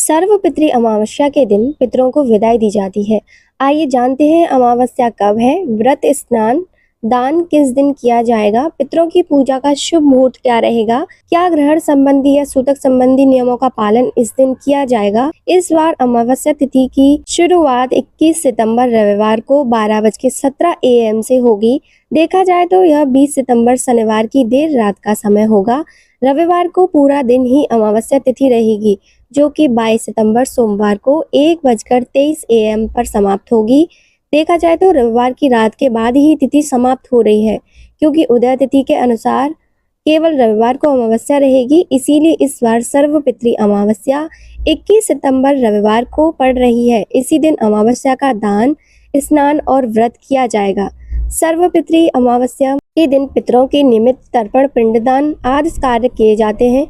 सर्वपितृ अमावस्या के दिन पितरों को विदाई दी जाती है। आइए जानते हैं अमावस्या कब है, व्रत, स्नान, दान किस दिन किया जाएगा, पितरों की पूजा का शुभ मुहूर्त क्या रहेगा, क्या ग्रहण संबंधी या सूतक संबंधी नियमों का पालन इस दिन किया जाएगा। इस बार अमावस्या तिथि की शुरुआत 21 सितंबर रविवार को 12:17 AM से होगी। देखा जाए तो यह 20 सितंबर शनिवार की देर रात का समय होगा। रविवार को पूरा दिन ही अमावस्या तिथि रहेगी, जो कि 22 सितंबर सोमवार को 1:23 AM पर समाप्त होगी। देखा जाए तो रविवार की रात के बाद ही तिथि समाप्त हो रही है, क्योंकि उदय तिथि के अनुसार केवल रविवार को अमावस्या रहेगी। इसीलिए इस बार सर्वपितृ अमावस्या 21 सितंबर रविवार को पड़ रही है। इसी दिन अमावस्या का दान, स्नान और व्रत किया जाएगा। सर्वपितृ अमावस्या के दिन पितरों के निमित्त तर्पण, पिंडदान आदि कार्य किए जाते हैं,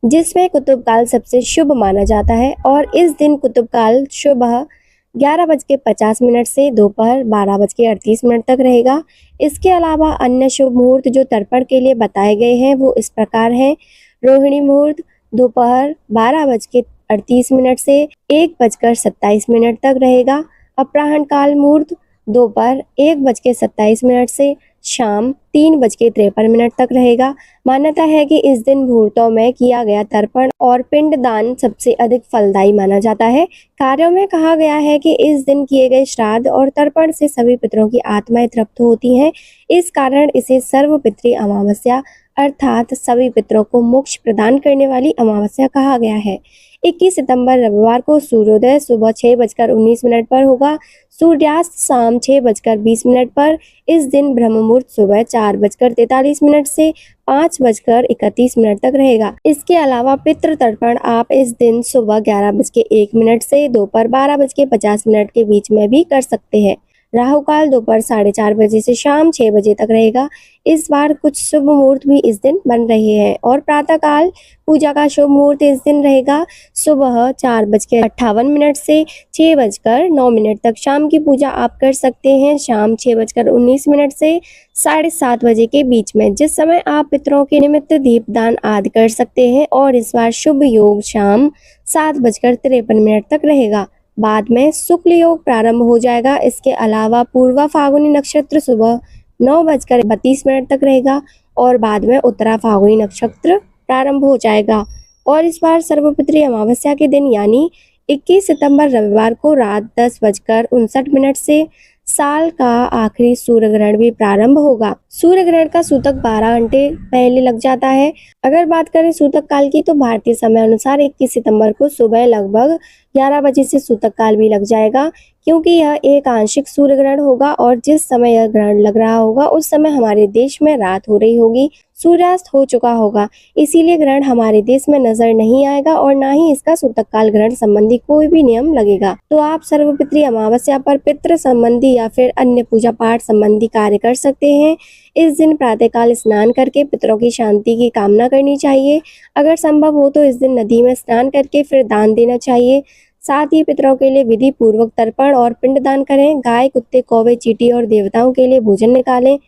जिसमें कुतुब काल सबसे शुभ माना जाता है। और इस दिन कुतुब काल सुबह 11:50 से दोपहर 12:38 तक रहेगा। इसके अलावा अन्य शुभ मुहूर्त जो तर्पण के लिए बताए गए हैं वो इस प्रकार हैं। रोहिणी मुहूर्त दोपहर 12:38 से 1:27 तक रहेगा। अपराह्न काल मुहूर्त दोपहर 1:27 से शाम 3:53 तक रहेगा। मान्यता है कि इस दिन मुहूर्तों में किया गया तर्पण और पिंडदान सबसे अधिक फलदायी माना जाता है। कार्यों में कहा गया है कि इस दिन किए गए श्राद्ध और तर्पण से सभी पितरों की आत्माएं तृप्त होती हैं। इस कारण इसे सर्वपितृ अमावस्या अर्थात सभी पितरों को मोक्ष प्रदान करने वाली अमावस्या कहा गया है। 21 सितंबर रविवार को सूर्योदय सुबह 6:19 पर होगा। सूर्यास्त शाम 6:20 पर। इस दिन ब्रह्म मुहूर्त सुबह 4:43 से 5:31 तक रहेगा। इसके अलावा पितृ तर्पण आप इस दिन सुबह 11:01 से दोपहर 12:50 के बीच में भी कर सकते हैं। राहु काल दोपहर 4:30 से शाम 6 बजे तक रहेगा। इस बार कुछ शुभ मुहूर्त भी इस दिन बन रहे हैं और प्रातः काल पूजा का शुभ मुहूर्त इस दिन रहेगा सुबह 4:58 से 6:09 तक। शाम की पूजा आप कर सकते हैं शाम 6:19 से 7:30 बजे के बीच में, जिस समय आप पितरों के निमित्त दीपदान आदि कर सकते हैं। और इस बार शुभ योग शाम 7:53 तक रहेगा। बाद में शुक्ल योग प्रारंभ हो जाएगा। इसके अलावा पूर्वा फाल्गुनी नक्षत्र सुबह 9:32 तक रहेगा और बाद में उत्तरा फाल्गुनी नक्षत्र प्रारंभ हो जाएगा। और इस बार सर्वपितृ अमावस्या के दिन यानी 21 सितंबर रविवार को रात 10:59 से साल का आखिरी सूर्य ग्रहण भी प्रारंभ होगा। सूर्य ग्रहण का सूतक 12 घंटे पहले लग जाता है। अगर बात करें सूतक काल की तो भारतीय समय अनुसार 21 सितंबर को सुबह लगभग 11 बजे से सूतक काल भी लग जाएगा, क्योंकि यह एक आंशिक सूर्य ग्रहण होगा और जिस समय यह ग्रहण लग रहा होगा उस समय हमारे देश में रात हो रही होगी, सूर्यास्त हो चुका होगा। इसीलिए ग्रहण हमारे देश में नजर नहीं आएगा और ना ही इसका सूतक काल ग्रहण संबंधी कोई भी नियम लगेगा। तो आप सर्वपितृ अमावस्या पर पितृ संबंधी या फिर अन्य पूजा पाठ संबंधी कार्य कर सकते हैं। इस दिन प्रातःकाल स्नान करके पितरों की शांति की कामना करनी चाहिए। अगर संभव हो तो इस दिन नदी में स्नान करके फिर दान देना चाहिए। साथ ही पितरों के लिए विधि पूर्वक तर्पण और पिंडदान करें। गाय, कुत्ते, कौवे, चींटी और देवताओं के लिए भोजन निकालें।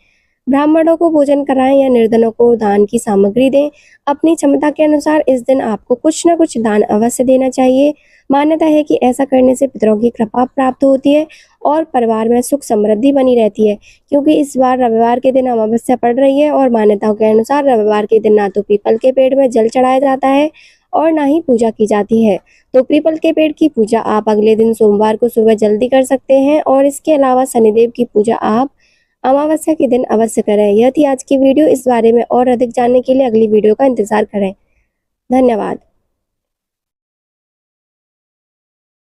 ब्राह्मणों को भोजन कराएं या निर्धनों को दान की सामग्री दें। अपनी क्षमता के अनुसार इस दिन आपको कुछ न कुछ दान अवश्य देना चाहिए। मान्यता है कि ऐसा करने से पितरों की कृपा प्राप्त होती है और परिवार में सुख समृद्धि बनी रहती है। क्योंकि इस बार रविवार के दिन अमावस्या पड़ रही है और मान्यताओं के अनुसार रविवार के दिन ना तो पीपल के पेड़ में जल चढ़ाया जाता है और ना ही पूजा की जाती है। तो पीपल के पेड़ की पूजा आप अगले दिन सोमवार को सुबह जल्दी कर सकते हैं। और इसके अलावा शनिदेव की पूजा आप अमावस्या के दिन अवश्य करें। यह थी आज की वीडियो। इस बारे में और अधिक जानने के लिए अगली वीडियो का इंतजार करें। धन्यवाद।